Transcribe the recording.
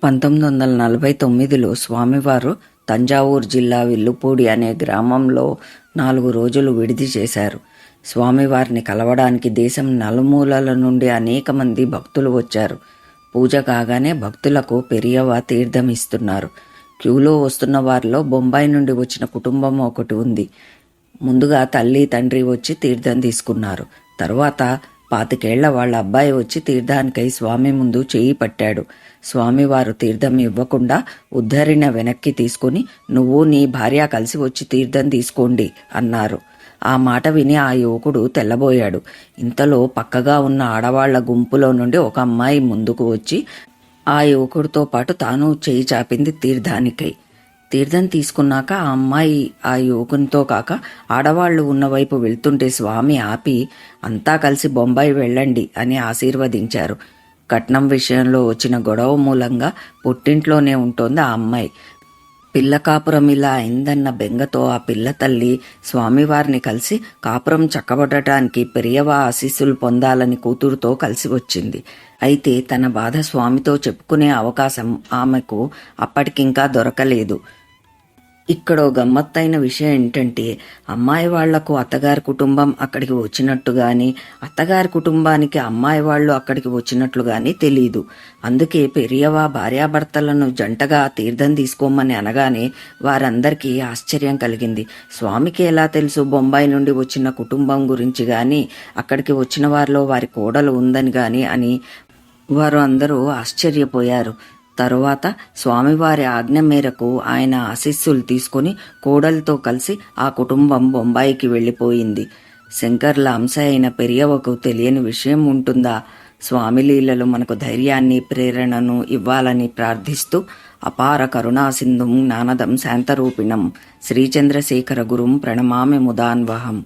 1949లో స్వామివారు తంజావూరు జిల్లా విల్లుపూడి అనే గ్రామంలో 4 రోజులు విడిది చేశారు. స్వామివారిని కలవడానికి దేశం నలుమూలల నుండి అనేక మంది భక్తులు వచ్చారు. పూజ కాగానే భక్తులకు పెరియవ తీర్థం ఇస్తున్నారు. క్యూలో వస్తున్న వారిలో బొంబాయి నుండి వచ్చిన కుటుంబం ఒకటి ఉంది. ముందుగా తల్లి తండ్రి వచ్చి తీర్థం తీసుకున్నారు. తరువాత 25 ఏళ్ల వాళ్ళ అబ్బాయి వచ్చి తీర్థానికై స్వామి ముందు చేయి పట్టాడు. స్వామివారు తీర్థం ఇవ్వకుండా ఉద్ధరిణ వెనక్కి తీసుకుని, నువ్వు నీ భార్య కలిసి వచ్చి తీర్థం తీసుకోండి అన్నారు. ఆ మాట విని ఆ యువకుడు తెల్లబోయాడు. ఇంతలో పక్కగా ఉన్న ఆడవాళ్ల గుంపులో నుండి ఒక అమ్మాయి ముందుకు వచ్చి ఆ యువకుడితో పాటు తాను చేయి చాపింది తీర్థానికై. తీర్థం తీసుకున్నాక ఆ అమ్మాయి ఆ యువకునితో కాక ఆడవాళ్లు ఉన్నవైపు వెళ్తుంటే స్వామి ఆపి, అంతా కలిసి బొంబాయి వెళ్ళండి అని ఆశీర్వదించారు. కట్నం విషయంలో వచ్చిన గొడవ మూలంగా పుట్టింట్లోనే ఉంటోంది ఆ అమ్మాయి. పిల్ల కాపురం ఇలా అయిందన్న బెంగతో ఆ పిల్ల తల్లి స్వామివారిని కలిసి కాపురం చక్కబడటానికి పెరియవ ఆశీస్సులు పొందాలని కూతురుతో కలిసి వచ్చింది. అయితే తన బాధ స్వామితో చెప్పుకునే అవకాశం ఆమెకు అప్పటికింకా దొరకలేదు. ఇక్కడ గమ్మత్తైన విషయం ఏంటంటే, అమ్మాయి వాళ్లకు అత్తగారి కుటుంబం అక్కడికి వచ్చినట్టు గాని, అత్తగారి కుటుంబానికి అమ్మాయి వాళ్ళు అక్కడికి వచ్చినట్లు గాని తెలీదు. అందుకే పెరియవ భార్యాభర్తలను జంటగా తీర్థం తీసుకోమని అనగానే వారందరికీ ఆశ్చర్యం కలిగింది. స్వామికి ఎలా తెలుసు బొంబాయి నుండి వచ్చిన కుటుంబం గురించి గాని, అక్కడికి వచ్చిన వారిలో వారి కోడలు ఉందని గాని అని వారు అందరూ ఆశ్చర్యపోయారు. తరువాత స్వామివారి ఆజ్ఞ మేరకు ఆయన ఆశీస్సులు తీసుకుని కోడలతో కలిసి ఆ కుటుంబం బొంబాయికి వెళ్ళిపోయింది. శంకర్ల అంశ అయిన పెరియవకు తెలియని విషయం ఉంటుందా? స్వామి లీలలు మనకు ధైర్యాన్ని, ప్రేరణను ఇవ్వాలని ప్రార్థిస్తూ అపార కరుణాసింధుం జ్ఞానదం శాంతరూపిణం శ్రీచంద్రశేఖర గురుం ప్రణమామి ముదాన్వహం.